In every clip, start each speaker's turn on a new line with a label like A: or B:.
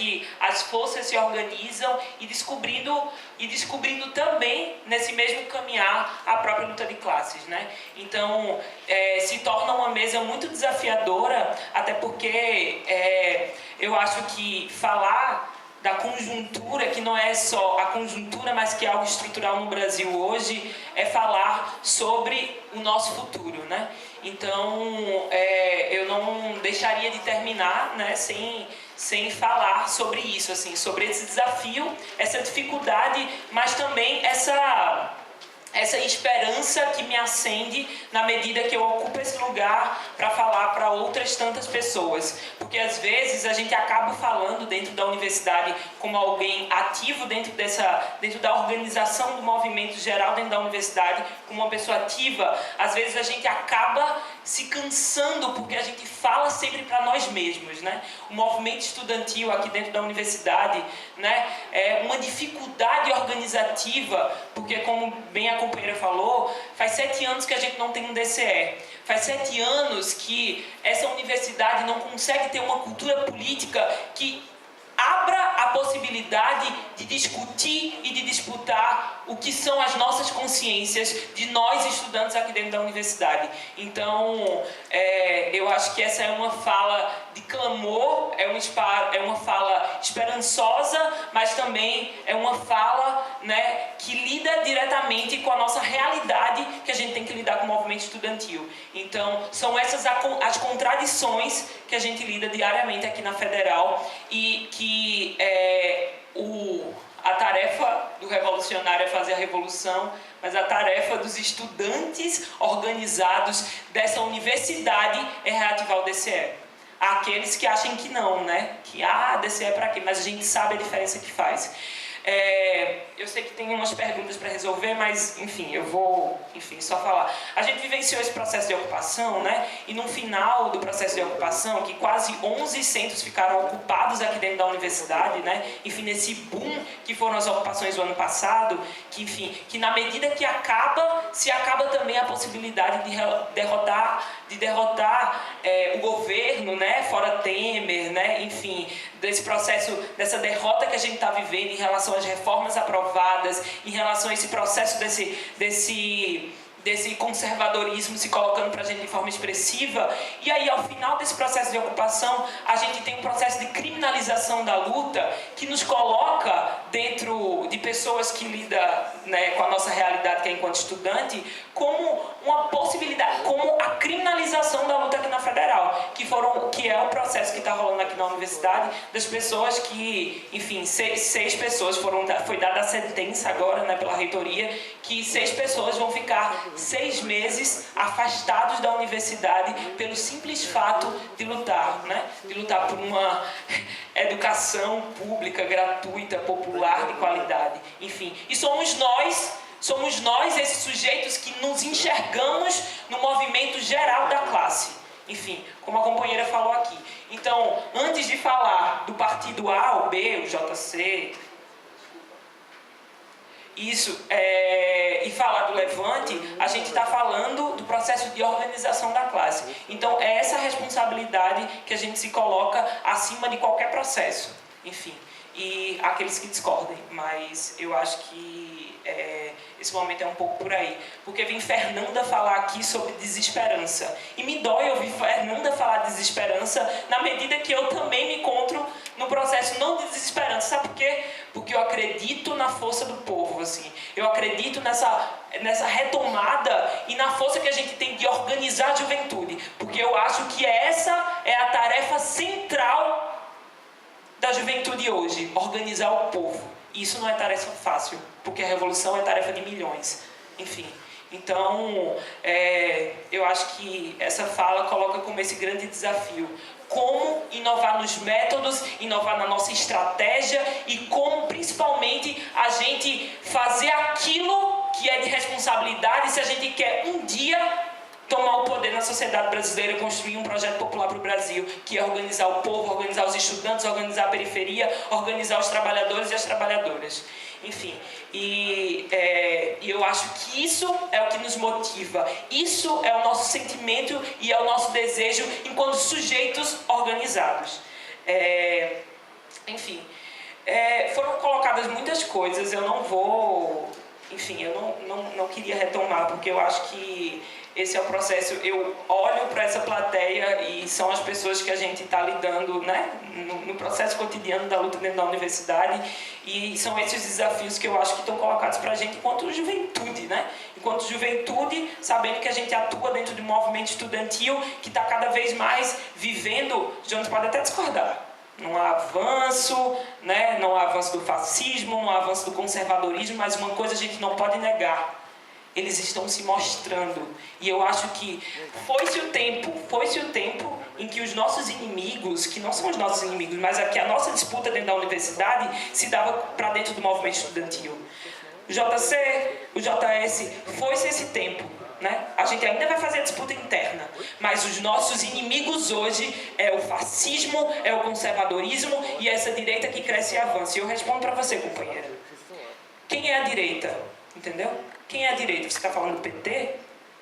A: que as forças se organizam e descobrindo também, nesse mesmo caminhar, a própria luta de classes, né? Então, se torna uma mesa muito desafiadora, até porque eu acho que falar da conjuntura, que não é só a conjuntura, mas que é algo estrutural no Brasil hoje, é falar sobre o nosso futuro, né? Então, eu não deixaria de terminar, né, sem falar sobre isso, assim, sobre esse desafio, essa dificuldade, mas também essa esperança que me acende na medida que eu ocupo esse lugar para falar para outras tantas pessoas. Porque às vezes a gente acaba falando dentro da universidade como alguém ativo dentro da organização do movimento geral dentro da universidade, como uma pessoa ativa. Às vezes a gente acaba se cansando porque a gente fala sempre para nós mesmos, né? O movimento estudantil aqui dentro da universidade, né, é uma dificuldade organizativa, porque como bem a companheira falou, faz 7 anos que a gente não tem um DCE. Faz 7 anos que essa universidade não consegue ter uma cultura política que abra a possibilidade de discutir e de disputar o que são as nossas consciências de nós estudantes aqui dentro da universidade. Então, eu acho que essa é uma fala de clamor, é uma fala esperançosa, mas também é uma fala, né, que lida diretamente com a nossa realidade que a gente tem que lidar com o movimento estudantil. Então, são essas as contradições que a gente lida diariamente aqui na Federal e que a tarefa do revolucionário é fazer a revolução, mas a tarefa dos estudantes organizados dessa universidade é reativar o DCE. Há aqueles que acham que não, né? Que DCE é para quê? Mas a gente sabe a diferença que faz. Eu sei que tem umas perguntas para resolver, mas, enfim, eu vou, só falar. A gente vivenciou esse processo de ocupação, né? E no final do processo de ocupação, que quase 11 centros ficaram ocupados aqui dentro da universidade, né? Enfim, nesse boom que foram as ocupações do ano passado, que na medida que se acaba também a possibilidade de derrotar o governo, né? Fora Temer, né? Enfim, desse processo, dessa derrota que a gente está vivendo em relação às reformas aprovadas, em relação a esse processo desse conservadorismo se colocando para a gente de forma expressiva. E aí, ao final desse processo de ocupação, a gente tem um processo de criminalização da luta que nos coloca dentro de pessoas que lidam, né, com a nossa realidade, que é enquanto estudante, como uma possibilidade, como a criminalização da luta aqui na Federal, que é o processo que está rolando aqui na universidade, das pessoas que, enfim, 6 pessoas foi dada a sentença agora, né, pela reitoria, que 6 pessoas vão ficar 6 meses afastados da universidade pelo simples fato de lutar, né? De lutar por uma educação pública, gratuita, popular, de qualidade. Enfim, e somos nós esses sujeitos que nos enxergamos no movimento geral da classe. Enfim, como a companheira falou aqui. Então, antes de falar do partido A ou B, o JC, e falar do Levante, a gente está falando do processo de organização da classe. Então, é essa responsabilidade que a gente se coloca acima de qualquer processo. Enfim, e aqueles que discordem, mas eu acho que esse momento é um pouco por aí. Porque vem Fernanda falar aqui sobre desesperança. E me dói ouvir Fernanda falar de desesperança na medida que eu também me encontro no processo não de desesperança. Sabe por quê? Porque eu acredito na força do povo, assim. Eu acredito nessa retomada e na força que a gente tem de organizar a juventude. Porque eu acho que essa é a tarefa central da juventude hoje, organizar o povo. Isso não é tarefa fácil, porque a revolução é tarefa de milhões. Enfim, então, eu acho que essa fala coloca como esse grande desafio. Como inovar nos métodos, inovar na nossa estratégia e como, principalmente, a gente fazer aquilo que é de responsabilidade se a gente quer um dia tomar o poder na sociedade brasileira, construir um projeto popular para o Brasil, que é organizar o povo, organizar os estudantes, organizar a periferia, organizar os trabalhadores e as trabalhadoras. Enfim, e eu acho que isso é o que nos motiva, isso é o nosso sentimento e é o nosso desejo enquanto sujeitos organizados. Enfim, colocadas muitas coisas, eu não vou... Enfim, eu não queria retomar, porque eu acho que esse é o processo. Eu olho para essa plateia e são as pessoas que a gente está lidando, né, no processo cotidiano da luta dentro da universidade, e são esses desafios que eu acho que estão colocados para a gente enquanto juventude, né? Enquanto juventude, sabendo que a gente atua dentro de um movimento estudantil que está cada vez mais vivendo, Jones pode até discordar, não há avanço, né? Não há avanço do fascismo, não há avanço do conservadorismo, mas uma coisa a gente não pode negar: eles estão se mostrando. E eu acho que foi-se o tempo em que os nossos inimigos, que não são os nossos inimigos, mas que a nossa disputa dentro da universidade se dava para dentro do movimento estudantil. O JC, o JS, foi-se esse tempo. Né? A gente ainda vai fazer a disputa interna, mas os nossos inimigos hoje é o fascismo, é o conservadorismo e essa direita que cresce e avança. E eu respondo para você, companheira. Quem é a direita? Entendeu? Quem é a direita? Você está falando do PT?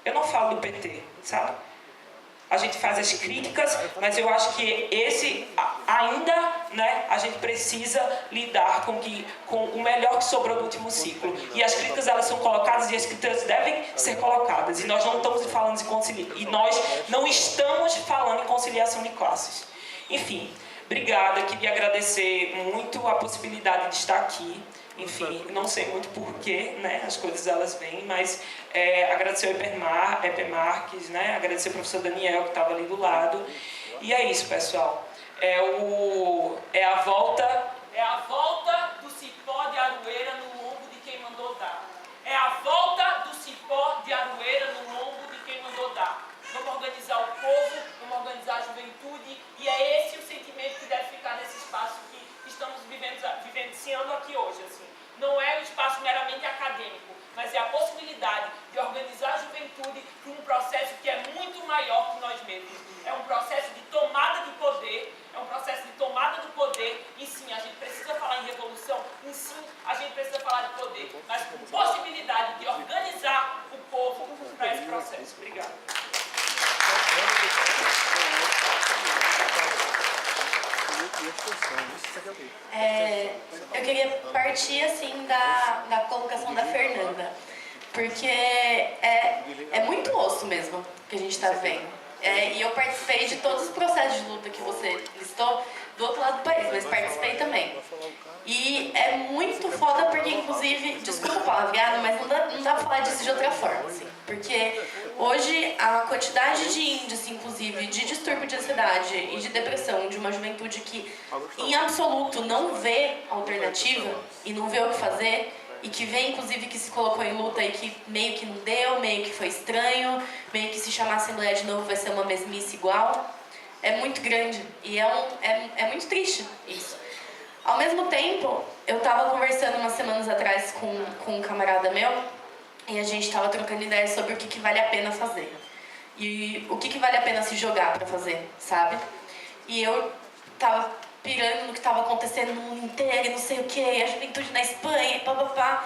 A: Eu não falo do PT, sabe? A gente faz as críticas, mas eu acho que esse ainda, né, a gente precisa lidar com o melhor que sobrou do último ciclo. E as críticas, elas são colocadas e as críticas devem ser colocadas. E nós não estamos falando e nós não estamos falando em conciliação de classes. Enfim, obrigada. Queria agradecer muito a possibilidade de estar aqui. Enfim, não sei muito porquê, né, as coisas elas vêm, mas agradecer ao EP Marques, né, agradecer ao professor Daniel, que estava ali do lado. E é isso, pessoal. É a volta do cipó de Aroeira no lombo de quem mandou dar. É a volta do cipó de Aroeira no lombo de quem mandou dar. Vamos organizar o povo, vamos organizar a juventude, e é esse o sentimento que deve ficar nesse espaço que estamos vivenciando aqui hoje, assim. Não é um espaço meramente acadêmico, mas é a possibilidade de organizar a juventude para um processo que é muito maior que nós mesmos. É um processo de tomada de poder, e sim, a gente precisa falar em revolução, e sim, a gente precisa falar de poder, mas com possibilidade de organizar o povo para esse processo. Obrigada.
B: Eu queria partir assim da colocação da Fernanda, porque é muito osso mesmo que a gente está vendo. E eu participei de todos os processos de luta que você listou do outro lado do país, mas participei também. E é muito foda porque, inclusive, desculpa o palavreado, mas não dá pra falar disso de outra forma, assim. Porque hoje a quantidade de índice, inclusive, de distúrbio de ansiedade e de depressão de uma juventude que, em absoluto, não vê alternativa e não vê o que fazer, e que vê, inclusive, que se colocou em luta e que meio que não deu, meio que foi estranho, meio que se chamar Assembleia de novo vai ser uma mesmice igual, é muito grande. E é muito triste isso. Ao mesmo tempo, eu estava conversando umas semanas atrás com um camarada meu, e a gente estava trocando ideias sobre o que vale a pena fazer. E o que vale a pena se jogar para fazer, sabe? E eu estava pirando no que estava acontecendo no mundo inteiro, e não sei o que, a juventude na Espanha, e papapá.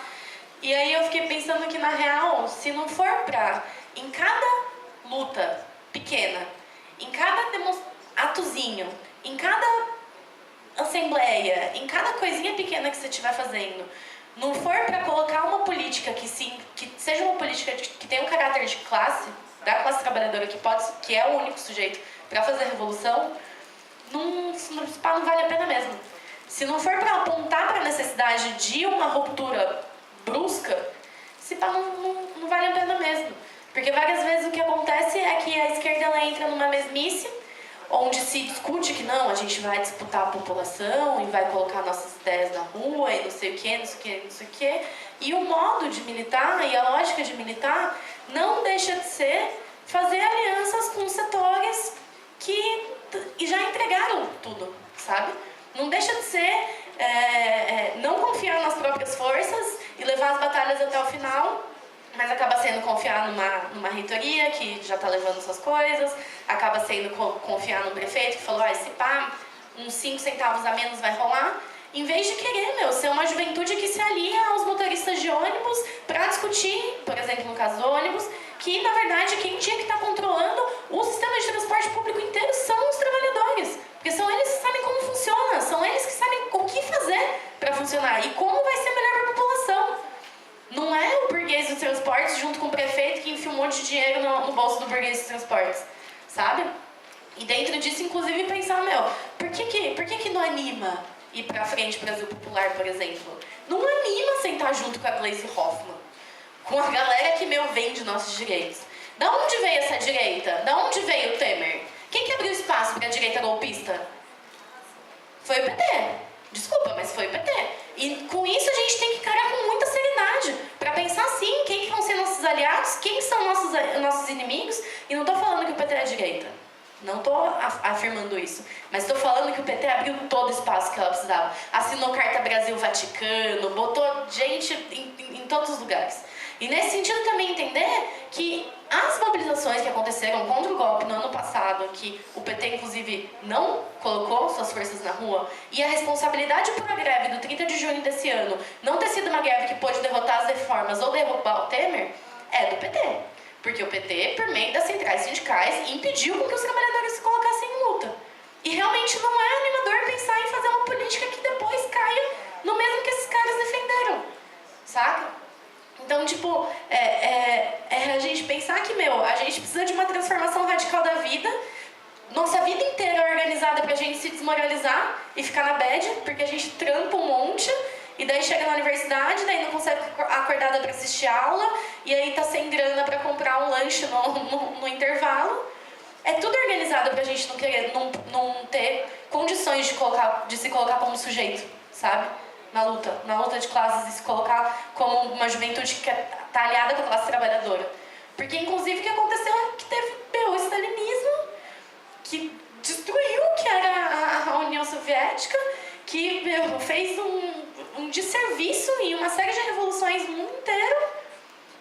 B: E aí eu fiquei pensando que, na real, se não for pra, em cada luta pequena, em cada atozinho, em cada assembleia, em cada coisinha pequena que você estiver fazendo, não for para colocar uma política que seja uma política que tenha um caráter de classe, da classe trabalhadora, que é o único sujeito para fazer revolução, não vale a pena mesmo. Se não for para apontar para a necessidade de uma ruptura brusca, não vale a pena mesmo. Porque várias vezes o que acontece é que a esquerda ela entra numa mesmice, onde se discute que não, a gente vai disputar a população e vai colocar nossas ideias na rua e não sei o que, não sei o que, não sei o que. E o modo de militar e a lógica de militar não deixa de ser fazer alianças com setores que já entregaram tudo, sabe? Não deixa de ser não confiar nas próprias forças e levar as batalhas até o final, mas acaba sendo confiar numa reitoria que já está levando suas coisas, acaba sendo confiar no prefeito que falou, esse pá, uns 5 centavos a menos vai rolar, em vez de querer, ser uma juventude que se alia aos motoristas de ônibus para discutir, por exemplo, no caso do ônibus, que, na verdade, quem tinha que estar controlando o sistema de transporte público inteiro são os trabalhadores, porque são eles que sabem como funciona, são eles que sabem o que fazer para funcionar e como vai bolso do burguês dos transportes, sabe? E dentro disso, inclusive, pensar, por que não anima ir pra frente Brasil Popular, por exemplo? Não anima sentar junto com a Gleisi Hoffmann, com a galera que, vende nossos direitos. Da onde veio essa direita? Da onde veio o Temer? Quem que abriu espaço pra direita golpista? Foi o PT. Desculpa, mas foi o PT. E com isso a gente tem que encarar com muita seriedade, para pensar sim, quem vão ser nossos aliados, quem são nossos inimigos. E não estou falando que o PT é a direita. Não estou afirmando isso. Mas estou falando que o PT abriu todo o espaço que ela precisava. Assinou Carta Brasil-Vaticano, botou gente em todos os lugares. E nesse sentido também entender que as mobilizações que aconteceram contra o golpe no ano passado, que o PT inclusive não colocou suas forças na rua, e a responsabilidade por a greve do 30 de junho desse ano não ter sido uma greve que pôde derrotar as reformas ou derrubar o Temer, é do PT. Porque o PT, por meio das centrais sindicais, impediu com que os trabalhadores se colocassem em luta. E realmente não é animador pensar em fazer uma política que depois caia no mesmo que esses caras defenderam, saca? Então, a gente pensar que, a gente precisa de uma transformação radical da vida, nossa vida inteira organizada pra gente se desmoralizar e ficar na bad, porque a gente trampa um monte, e daí chega na universidade, daí não consegue acordada pra assistir aula, e aí tá sem grana pra comprar um lanche no intervalo. É tudo organizado pra gente não querer, não ter condições de se colocar como sujeito, sabe? Na luta de classes, e se colocar como uma juventude que está aliada com a classe trabalhadora. Porque, inclusive, o que aconteceu é que teve o stalinismo, que destruiu o que era a União Soviética, que fez um desserviço em uma série de revoluções no mundo inteiro,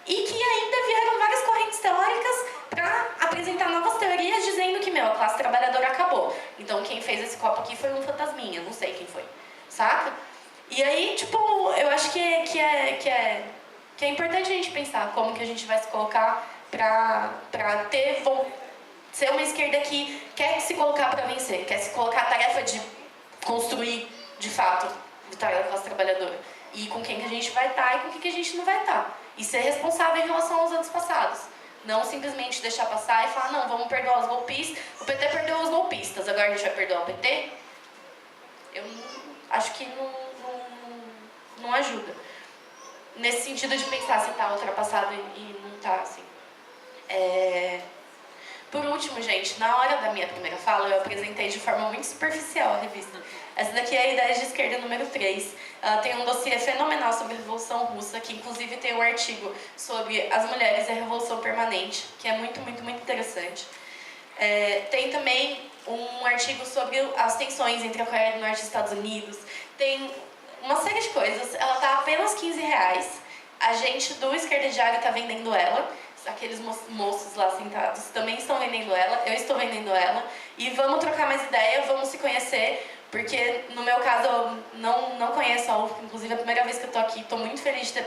B: e que ainda vieram várias correntes teóricas para apresentar novas teorias dizendo que, a classe trabalhadora acabou. Então, quem fez esse copo aqui foi um fantasminha, não sei quem foi, saca? E aí, eu acho que é importante a gente pensar como que a gente vai se colocar pra ser uma esquerda que quer se colocar para vencer, quer se colocar a tarefa de construir, de fato, vitória da classe trabalhadora. E com quem que a gente vai estar e com quem que a gente não vai estar. E ser responsável em relação aos anos passados. Não simplesmente deixar passar e falar, não, vamos perdoar os golpistas. O PT perdoou os golpistas, agora a gente vai perdoar o PT? Eu acho que não ajuda. Nesse sentido de pensar se está ultrapassado e não está, assim. Por último, gente, na hora da minha primeira fala, eu apresentei de forma muito superficial a revista. Essa daqui é a Ideias de Esquerda número 3. Ela tem um dossiê fenomenal sobre a Revolução Russa, que inclusive tem um artigo sobre as mulheres e a Revolução Permanente, que é muito, muito, muito interessante. Tem também um artigo sobre as tensões entre a Coreia do Norte e os Estados Unidos. Tem uma série de coisas. Ela está apenas R$15. A gente do Esquerda Diário está vendendo ela. Aqueles moços lá sentados também estão vendendo ela. Eu estou vendendo ela. E vamos trocar mais ideia, vamos se conhecer. Porque no meu caso eu não conheço a UFSC. Inclusive é a primeira vez que eu estou aqui. Estou muito feliz de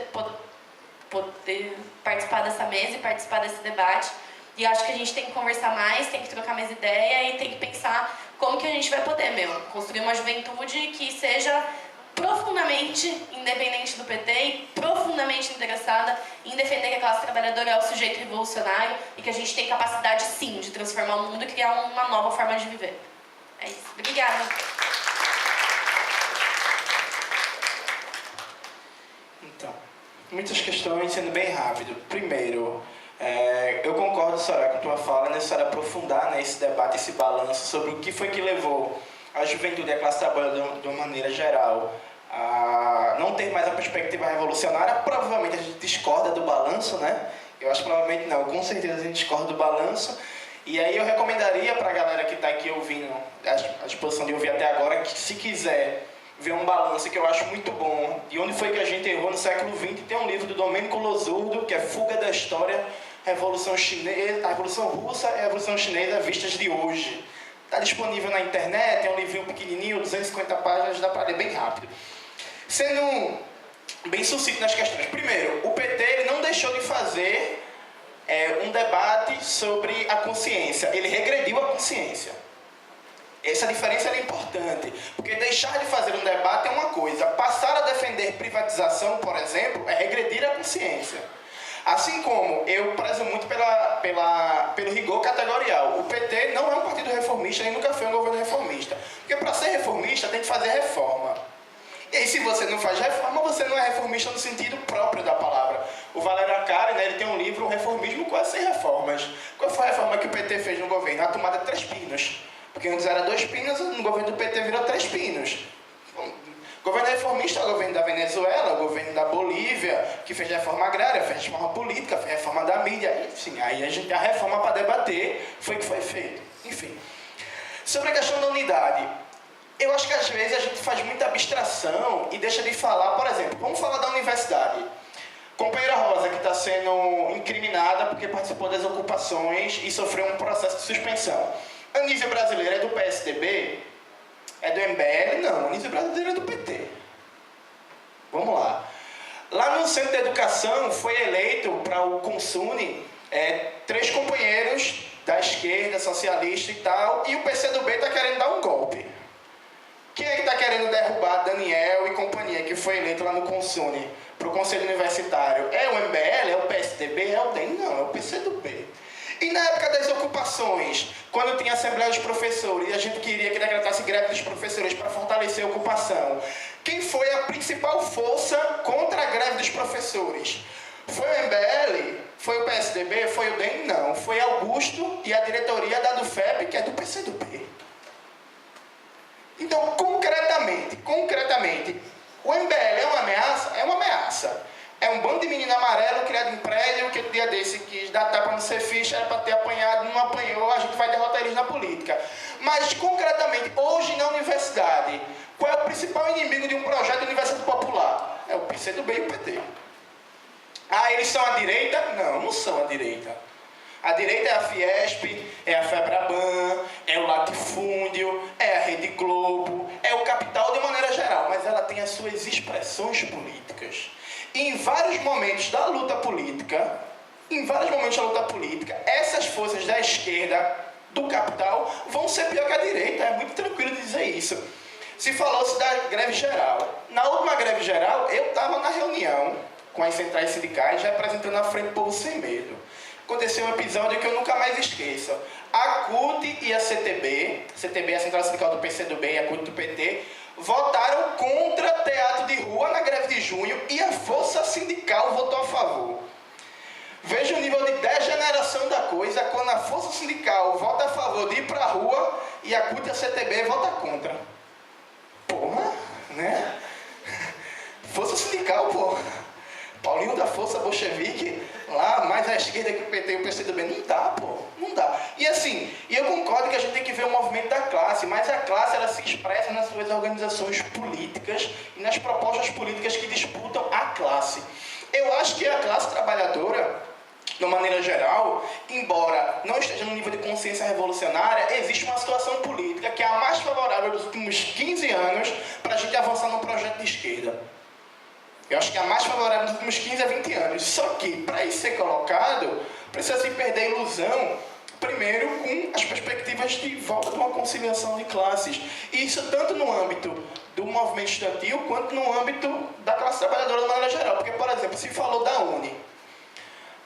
B: poder participar dessa mesa e participar desse debate. E acho que a gente tem que conversar mais, tem que trocar mais ideia e tem que pensar como que a gente vai poder, construir uma juventude que seja profundamente independente do PT e profundamente interessada em defender que a classe trabalhadora é o sujeito revolucionário e que a gente tem capacidade, sim, de transformar o mundo e criar uma nova forma de viver. É isso. Obrigada.
C: Então, muitas questões, sendo bem rápido. Primeiro, eu concordo, Soraya, com a tua fala. É necessário aprofundar esse debate, esse balanço sobre o que foi que levou a juventude e a classe trabalhadora de uma maneira geral a não ter mais a perspectiva revolucionária. Provavelmente a gente discorda do balanço, né? Eu acho que provavelmente não, com certeza a gente discorda do balanço. E aí eu recomendaria para a galera que está aqui ouvindo, a disposição de ouvir até agora, que se quiser ver um balanço que eu acho muito bom, de onde foi que a gente errou no século XX, tem um livro do Domênico Losurdo, que é Fuga da História, Revolução Chinesa, a Revolução Russa e a Revolução Chinesa vistas de hoje. Está disponível na internet, é um livrinho pequenininho, 250 páginas, dá para ler bem rápido. Sendo bem sucinto nas questões. Primeiro, o PT ele não deixou de fazer um debate sobre a consciência. Ele regrediu a consciência. Essa diferença é importante, porque deixar de fazer um debate é uma coisa. Passar a defender privatização, por exemplo, é regredir a consciência. Assim como eu prezo muito pelo rigor categorial. O PT não é um partido reformista e nunca foi um governo reformista. Porque para ser reformista tem que fazer reforma. E aí se você não faz reforma, você não é reformista no sentido próprio da palavra. O Valério Arcari, né, ele tem um livro, O Reformismo Quase Sem Reformas. Qual foi a reforma que o PT fez no governo? A tomada de 3 pinos. Porque antes era 2 pinos, no governo do PT virou 3 pinos. O governo reformista é o governo da Venezuela, o governo da Bolívia, que fez reforma agrária, fez reforma política, fez reforma da mídia. Enfim, aí a gente tem a reforma para debater, foi o que foi feito. Enfim. Sobre a questão da unidade, eu acho que às vezes a gente faz muita abstração e deixa de falar, por exemplo, vamos falar da universidade. Companheira Rosa, que está sendo incriminada porque participou das ocupações e sofreu um processo de suspensão. A Anísio Brasileira é do PSDB? É do MBL? Não, a Anísio Brasileira é do PT. Vamos lá. Lá no Centro de Educação foi eleito para o Consune 3 companheiros da esquerda, socialista e tal, e o PCdoB está querendo dar um golpe. Quem é que está querendo derrubar Daniel e companhia, que foi eleito lá no Consune, para o Conselho Universitário? É o MBL? É o PSDB? É o DEM? Não, é o PCdoB. E na época das ocupações, quando tinha Assembleia dos Professores e a gente queria que decretasse greve dos professores para fortalecer a ocupação, quem foi a principal força contra a greve dos professores? Foi o MBL? Foi o PSDB? Foi o DEM? Não. Foi Augusto e a diretoria da DUFEP, que é do PCdoB. Então, concretamente, o MBL é uma ameaça? É uma ameaça. É um bando de menino amarelo criado em prédio que um dia desse quis dar tapa no ser ficha, era para ter apanhado, não apanhou, a gente vai derrotar eles na política. Mas, concretamente, hoje na universidade, qual é o principal inimigo de um projeto de universidade popular? É o PCdoB e o PT. Ah, eles são a direita? Não, não são a direita. A direita é a Fiesp, é a Febraban, é o latifúndio, é a Rede Globo, é o capital de maneira geral, mas ela tem as suas expressões políticas. E em vários momentos da luta política, essas forças da esquerda, do capital, vão ser pior que a direita. É muito tranquilo dizer isso. Se falou-se da greve geral. Na última greve geral, eu estava na reunião com as centrais sindicais, representando a Frente Povo Sem Medo. Aconteceu um episódio que eu nunca mais esqueço. A CUT e a CTB é a Central Sindical do PCdoB e a CUT do PT, votaram contra teatro de rua na greve de junho e a força sindical votou a favor. Veja o nível de degeneração da coisa quando a força sindical vota a favor de ir para a rua e a CUT e a CTB vota contra. Porra, né? Força sindical, porra. Paulinho da Força Bolchevique, lá mais à esquerda que o PT e o PCdoB. Não dá, pô. Não dá. E assim, eu concordo que a gente tem que ver o movimento da classe, mas a classe ela se expressa nas suas organizações políticas e nas propostas políticas que disputam a classe. Eu acho que a classe trabalhadora, de uma maneira geral, embora não esteja no nível de consciência revolucionária, existe uma situação política que é a mais favorável dos últimos 15 anos para a gente avançar num projeto de esquerda. Eu acho que é a mais favorável dos últimos 15 a 20 anos. Só que, para isso ser colocado, precisa se perder a ilusão, primeiro, com as perspectivas de volta de uma conciliação de classes. E isso tanto no âmbito do movimento estudantil, quanto no âmbito da classe trabalhadora de maneira geral. Porque, por exemplo, se falou da UNE.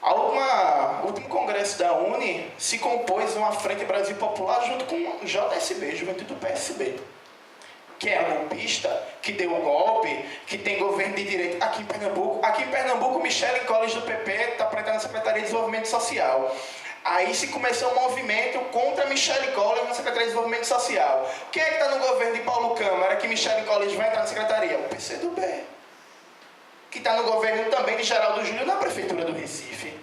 C: O último congresso da UNE se compôs uma Frente Brasil Popular junto com o JSB, Juventude do PSB. Que é a golpista, que deu o golpe, que tem governo de direita aqui em Pernambuco. Aqui em Pernambuco, Michele Collins do PP está para entrar na Secretaria de Desenvolvimento Social. Aí se começou um movimento contra Michele Collins na Secretaria de Desenvolvimento Social. Quem é que está no governo de Paulo Câmara que Michele Collins vai entrar na Secretaria? O PCdoB. Que está no governo também de Geraldo Júlio na Prefeitura do Recife.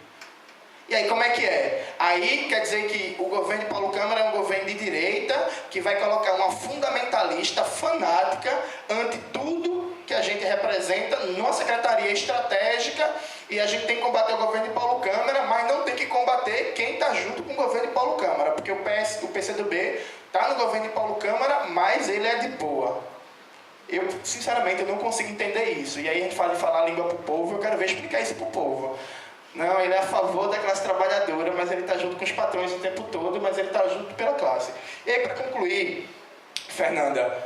C: E aí como é que é? Aí quer dizer que o governo de Paulo Câmara é um governo de direita que vai colocar uma fundamentalista fanática ante tudo que a gente representa numa secretaria estratégica, e a gente tem que combater o governo de Paulo Câmara, mas não tem que combater quem está junto com o governo de Paulo Câmara, porque o PCdoB está no governo de Paulo Câmara, mas ele é de boa. Eu, sinceramente, eu não consigo entender isso. E aí a gente fala de falar a língua para o povo, eu quero ver explicar isso para o povo. Não, ele é a favor da classe trabalhadora, mas ele está junto com os patrões o tempo todo, mas ele está junto pela classe. E aí, para concluir, Fernanda,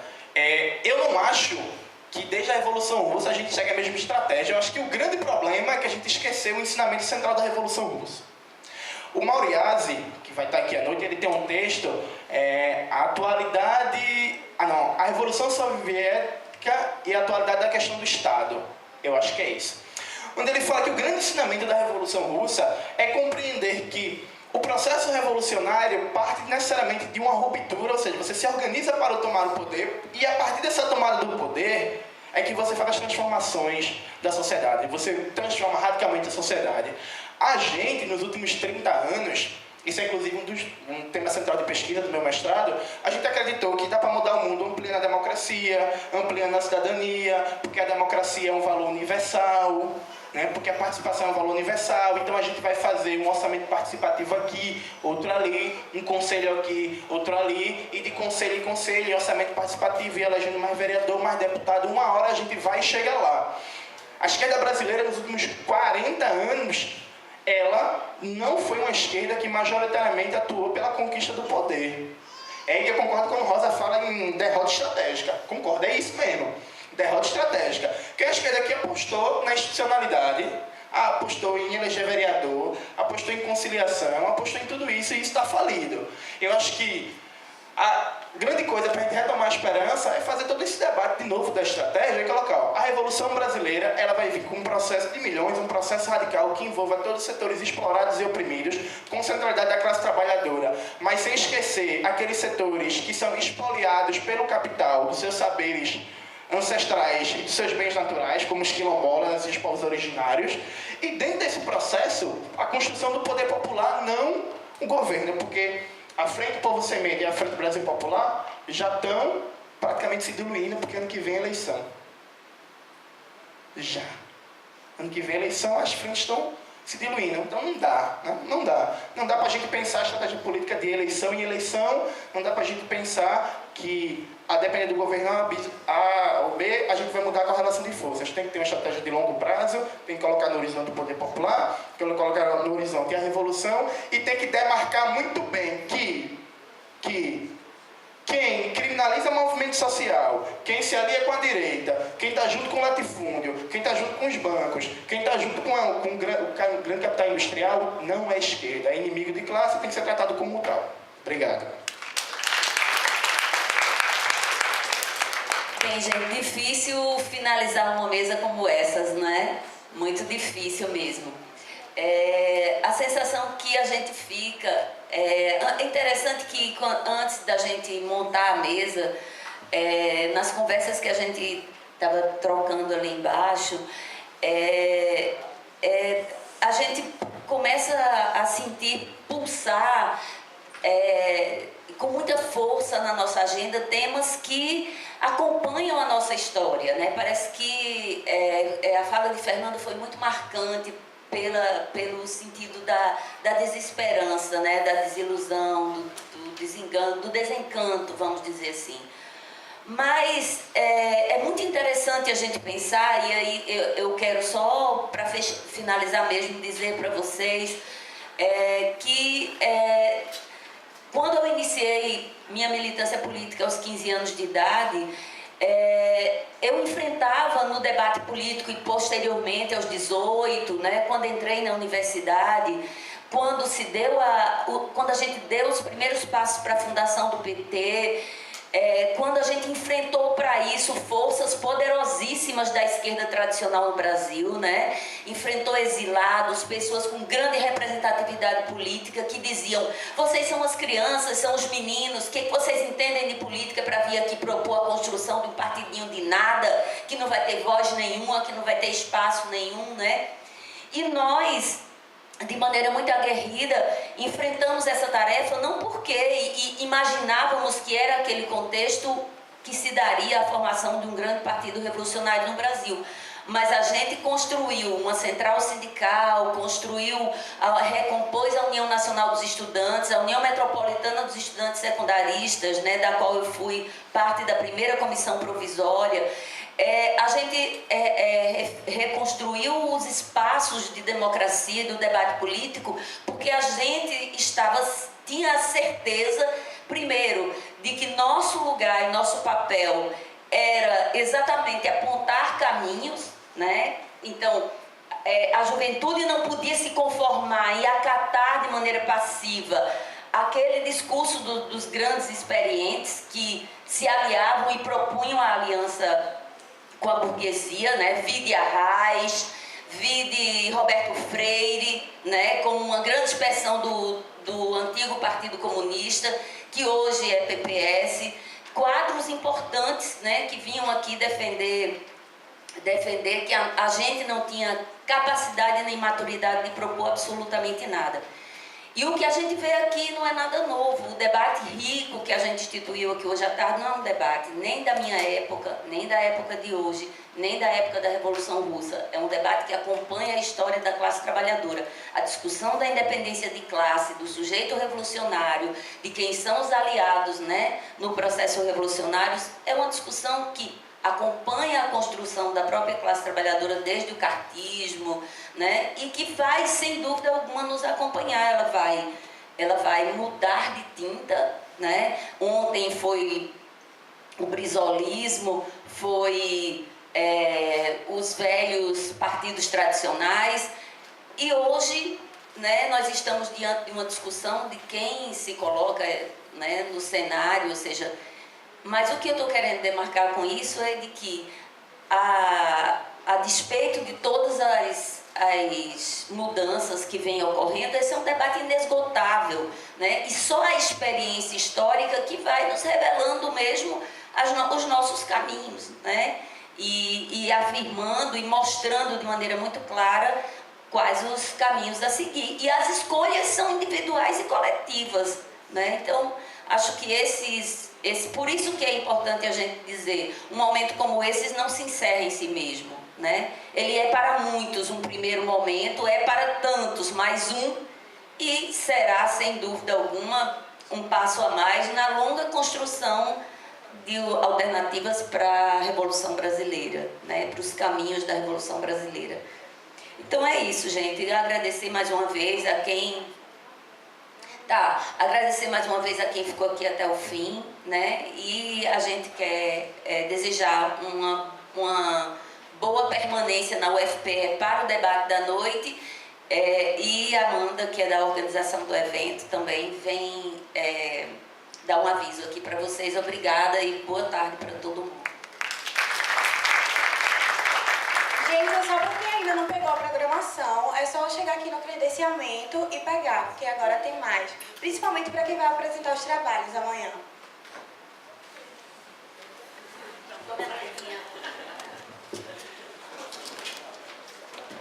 C: eu não acho que desde a Revolução Russa a gente segue a mesma estratégia. Eu acho que o grande problema é que a gente esqueceu o ensinamento central da Revolução Russa. O Mauriazi, que vai estar aqui à noite, ele tem um texto, a Revolução Soviética e a atualidade da questão do Estado. Eu acho que é isso. Onde ele fala que o grande ensinamento da Revolução Russa é compreender que o processo revolucionário parte necessariamente de uma ruptura, ou seja, você se organiza para tomar o poder e a partir dessa tomada do poder é que você faz as transformações da sociedade, você transforma radicalmente a sociedade. A gente, nos últimos 30 anos, isso é inclusive um tema central de pesquisa do meu mestrado, a gente acreditou que dá para mudar o mundo ampliando a democracia, ampliando a cidadania, porque a democracia é um valor universal, né? Porque a participação é um valor universal, então a gente vai fazer um orçamento participativo aqui, outro ali, um conselho aqui, outro ali, e de conselho em conselho, orçamento participativo, e elegendo mais vereador, mais deputado, uma hora a gente vai e chega lá. A esquerda brasileira, nos últimos 40 anos, ela não foi uma esquerda que majoritariamente atuou pela conquista do poder. É aí que eu concordo quando Rosa fala em derrota estratégica. Concordo, é isso mesmo. Derrota estratégica. Porque a esquerda aqui apostou na institucionalidade, apostou em eleger vereador, apostou em conciliação, apostou em tudo isso e isso está falido. Eu acho que a grande coisa para a gente retomar a esperança é fazer todo esse debate de novo da estratégia e colocar, a Revolução Brasileira ela vai vir com um processo de milhões, um processo radical que envolva todos os setores explorados e oprimidos, com centralidade da classe trabalhadora, mas sem esquecer aqueles setores que são expoliados pelo capital, dos seus saberes ancestrais e dos seus bens naturais, como os quilombolas e os povos originários, e dentro desse processo, a construção do poder popular, não o governo, porque a Frente Povo Sem Medo e a Frente Brasil Popular já estão praticamente se diluindo, porque ano que vem é eleição. Já. Ano que vem é eleição, as frentes estão se diluindo. Então não dá, né? Não dá. Não dá para a gente pensar a estratégia política de eleição em eleição, não dá para a gente pensar que, a depender do governo A ou B, a gente vai mudar com a relação de forças. Tem que ter uma estratégia de longo prazo, tem que colocar no horizonte o poder popular, tem que colocar no horizonte a revolução e tem que demarcar muito bem que quem criminaliza o movimento social, quem se alia com a direita, quem está junto com o latifúndio, quem está junto com os bancos, quem está junto com o grande capital industrial, não é esquerda, é inimigo de classe e tem que ser tratado como tal. Obrigado.
D: Bem, gente, difícil finalizar uma mesa como essas, não é? Muito difícil mesmo. A sensação que a gente fica... É interessante que antes da gente montar a mesa, nas conversas que a gente estava trocando ali embaixo, a gente começa a sentir pulsar com muita força na nossa agenda temas que acompanham a nossa história, né? Parece que a fala de Fernando foi muito marcante pelo sentido da desesperança, né? Da desilusão, do desengano, do desencanto, vamos dizer assim. Mas é muito interessante a gente pensar, e aí eu quero só, para finalizar mesmo, dizer para vocês que quando eu iniciei minha militância política aos 15 anos de idade, eu enfrentava no debate político e posteriormente aos 18, né, quando entrei na universidade, quando a gente deu os primeiros passos para a fundação do PT, quando a gente enfrentou para isso forças poderosíssimas da esquerda tradicional no Brasil, né? Enfrentou exilados, pessoas com grande representatividade política que diziam: vocês são as crianças, são os meninos, o que vocês entendem de política para vir aqui propor a construção de um partidinho de nada, que não vai ter voz nenhuma, que não vai ter espaço nenhum, né? E nós, de maneira muito aguerrida, enfrentamos essa tarefa não porque imaginávamos que era aquele contexto que se daria a formação de um grande partido revolucionário no Brasil, mas a gente construiu uma central sindical, recompôs a União Nacional dos Estudantes, a União Metropolitana dos Estudantes Secundaristas, né, da qual eu fui parte da primeira comissão provisória. A gente reconstruiu os espaços de democracia e do debate político porque a gente tinha a certeza, primeiro, de que nosso lugar e nosso papel era exatamente apontar caminhos, né? Então, a juventude não podia se conformar e acatar de maneira passiva aquele discurso dos grandes experientes que se aliavam e propunham a aliança com a burguesia, né? Vide Arraes, vide Roberto Freire, né? Como uma grande expressão do antigo Partido Comunista, que hoje é PPS, quadros importantes, né? Que vinham aqui defender que a gente não tinha capacidade nem maturidade de propor absolutamente nada. E o que a gente vê aqui não é nada novo. O debate rico que a gente instituiu aqui hoje à tarde não é um debate nem da minha época, nem da época de hoje, nem da época da Revolução Russa. É um debate que acompanha a história da classe trabalhadora. A discussão da independência de classe, do sujeito revolucionário, de quem são os aliados, né, no processo revolucionário, é uma discussão que acompanha a construção da própria classe trabalhadora desde o cartismo, né? E que vai, sem dúvida alguma, nos acompanhar. Ela vai mudar de tinta, né? Ontem foi o brizolismo, foi os velhos partidos tradicionais, e hoje, né, nós estamos diante de uma discussão de quem se coloca, né, no cenário, ou seja, mas o que eu estou querendo demarcar com isso é de que, a despeito de todas as mudanças que vêm ocorrendo, esse é um debate inesgotável, né? E só a experiência histórica que vai nos revelando mesmo os nossos caminhos, né? E afirmando e mostrando de maneira muito clara quais os caminhos a seguir. E as escolhas são individuais e coletivas, né? Então, acho que por isso que é importante a gente dizer, um momento como esse não se encerra em si mesmo, né? Ele é para muitos um primeiro momento, é para tantos mais um, e será, sem dúvida alguma, um passo a mais na longa construção de alternativas para a Revolução Brasileira, né? Para os caminhos da Revolução Brasileira. Então é isso, gente. Eu agradecer mais uma vez a quem... agradecer mais uma vez a quem ficou aqui até o fim, né? E a gente quer desejar uma boa permanência na UFPE para o debate da noite, e a Amanda, que é da organização do evento, também vem dar um aviso aqui para vocês. Obrigada e boa tarde para todo mundo.
E: Gente, só para quem ainda não pegou a programação, é só chegar aqui no credenciamento e pegar, porque agora tem mais. Principalmente para quem vai apresentar os trabalhos amanhã.